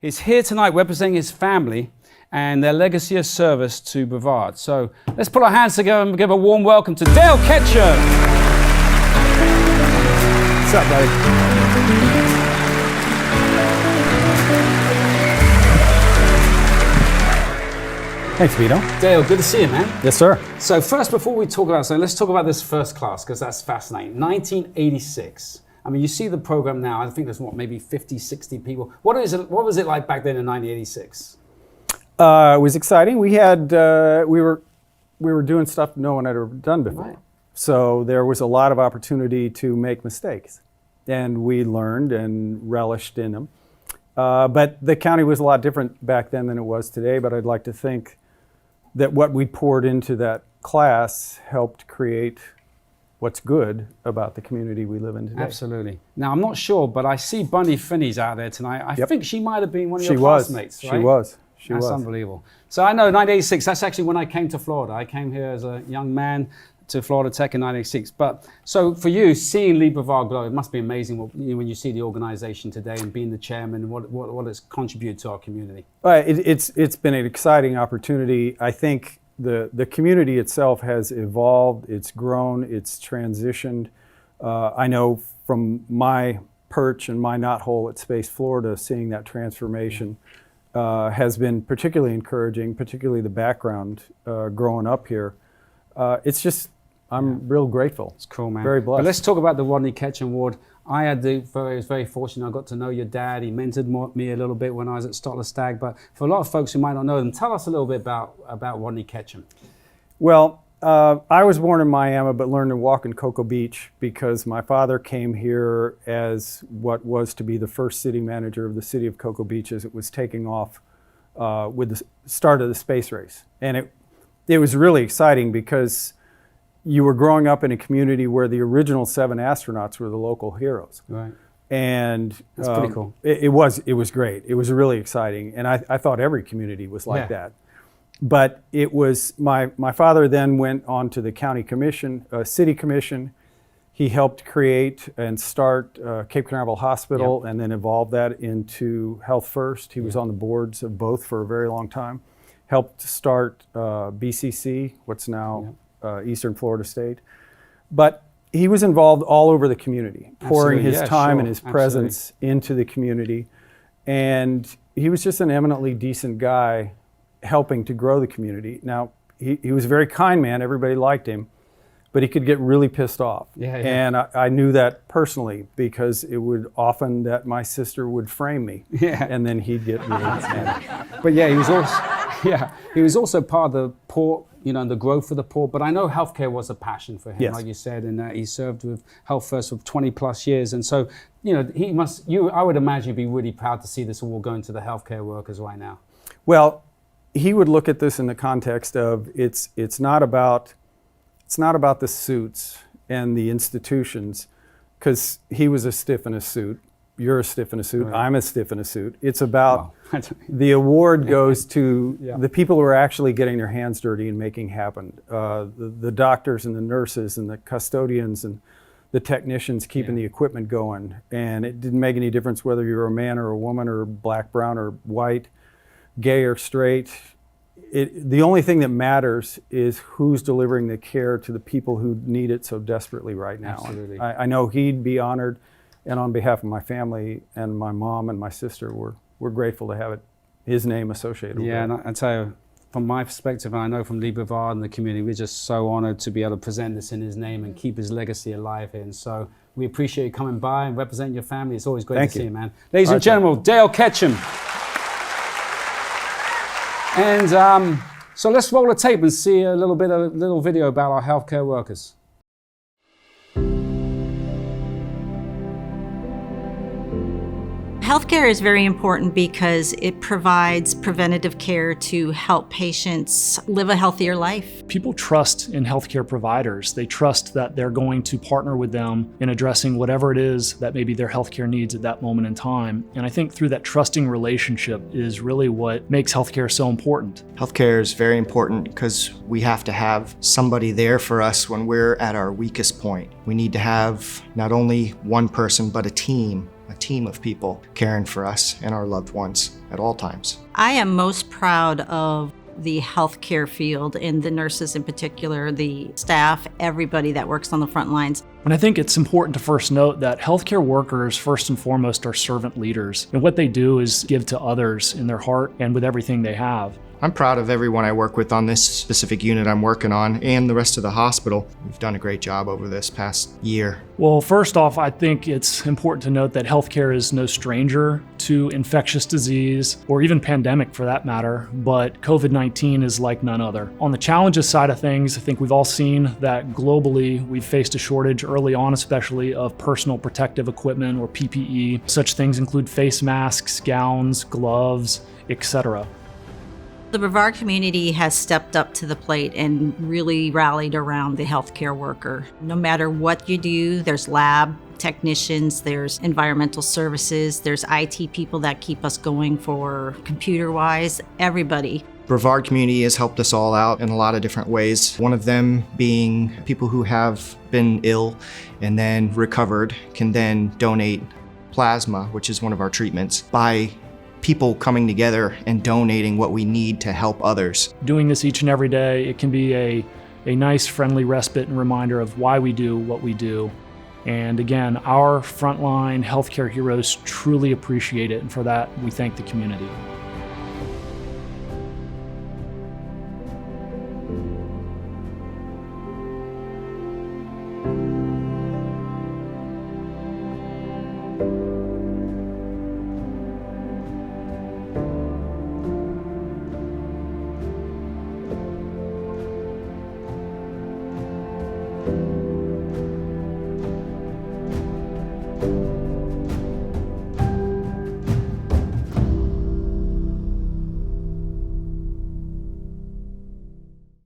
He's here tonight representing his family and their legacy of service to Brevard. So let's put our hands together and give a warm welcome to Dale Ketcham. What's up, buddy? Thanks, Vito. Dale, good to see you, man. Yes, sir. So first, before we talk about something, let's talk about this first class, because that's fascinating. 1986. I mean, you see the program now, I think there's what, maybe 50, 60 people. What was it like back then in 1986? It was exciting. We had, we were doing stuff no one had ever done before. Right. So there was a lot of opportunity to make mistakes. And we learned and relished in them. But the county was a lot different back then than it was today, but I'd like to think that what we poured into that class helped create what's good about the community we live in today. Absolutely. Now, I'm not sure, but I see Bunny Finney's out there tonight. I think she might have been one of your classmates, right? She was. That's unbelievable. So I know 1986, that's actually when I came to Florida. I came here as a young man to Florida Tech in 1986. But so for you, seeing Lee Brevard grow, it must be amazing when you see the organization today and being the chairman and what it's contributed to our community. It's been an exciting opportunity. I think the community itself has evolved, it's grown, it's transitioned. I know from my perch and my knothole at Space Florida, seeing that transformation has been particularly encouraging, particularly the background growing up here. It's just, I'm real grateful. It's cool, man. Very blessed. But let's talk about the Rodney Ketcham Award. I was very fortunate. I got to know your dad. He mentored me a little bit when I was at Stotler Stag. But for a lot of folks who might not know them, tell us a little bit about Rodney Ketcham. Well, I was born in Miami, but learned to walk in Cocoa Beach because my father came here as what was to be the first city manager of the city of Cocoa Beach as it was taking off with the start of the space race. And it was really exciting because you were growing up in a community where the original 7 astronauts were the local heroes. Right. And that's pretty cool. It was great. It was really exciting. And I thought every community was like that. But it was, my father then went on to the county commission, city commission. He helped create and start Cape Canaveral Hospital and then evolve that into Health First. He was on the boards of both for a very long time. Helped start BCC, what's now Eastern Florida State. But he was involved all over the community, pouring his time and his presence into the community. And he was just an eminently decent guy helping to grow the community. Now, he was a very kind man, everybody liked him, but he could get really pissed off. And I knew that personally because it would often that my sister would frame me and then he'd get really mad. But he was also part of the port, and the growth of the port. But I know healthcare was a passion for him, like you said, and he served with Health First for 20 plus years. And so, I would imagine you'd be really proud to see this award going to the healthcare workers right now. Well, he would look at this in the context of it's not about the suits and the institutions, because he was a stiff in a suit. You're a stiff in a suit. Right. I'm a stiff in a suit. It's about the award goes to the people who are actually getting their hands dirty and making happen. The doctors and the nurses and the custodians and the technicians keeping the equipment going. And it didn't make any difference whether you're a man or a woman or black, brown or white, gay or straight. The only thing that matters is who's delivering the care to the people who need it so desperately right now. Absolutely. I know he'd be honored. And on behalf of my family and my mom and my sister, we're grateful to have his name associated with it. And I tell you, from my perspective, and I know from Lee Brevard and the community, we're just so honored to be able to present this in his name and keep his legacy alive here. And so we appreciate you coming by and representing your family. It's always great to see you, man. Ladies and gentlemen, Dale Ketcham. And so let's roll the tape and see a little video about our healthcare workers. Healthcare is very important because it provides preventative care to help patients live a healthier life. People trust in healthcare providers. They trust that they're going to partner with them in addressing whatever it is that maybe their healthcare needs at that moment in time. And I think through that trusting relationship is really what makes healthcare so important. Healthcare is very important because we have to have somebody there for us when we're at our weakest point. We need to have not only one person, but a team a team of people caring for us and our loved ones at all times. I am most proud of the healthcare field and the nurses in particular, the staff, everybody that works on the front lines. And I think it's important to first note that healthcare workers, first and foremost, are servant leaders. And what they do is give to others in their heart and with everything they have. I'm proud of everyone I work with on this specific unit I'm working on and the rest of the hospital. We've done a great job over this past year. Well, first off, I think it's important to note that healthcare is no stranger to infectious disease or even pandemic for that matter, but COVID-19 is like none other. On the challenges side of things, I think we've all seen that globally we've faced a shortage early on, especially of personal protective equipment or PPE. Such things include face masks, gowns, gloves, etc. The Brevard community has stepped up to the plate and really rallied around the healthcare worker. No matter what you do, there's lab technicians, there's environmental services, there's IT people that keep us going for computer-wise, everybody. Brevard community has helped us all out in a lot of different ways. One of them being people who have been ill and then recovered can then donate plasma, which is one of our treatments, by people coming together and donating what we need to help others. Doing this each and every day, it can be a nice friendly respite and reminder of why we do what we do. And again, our frontline healthcare heroes truly appreciate it, and for that, we thank the community.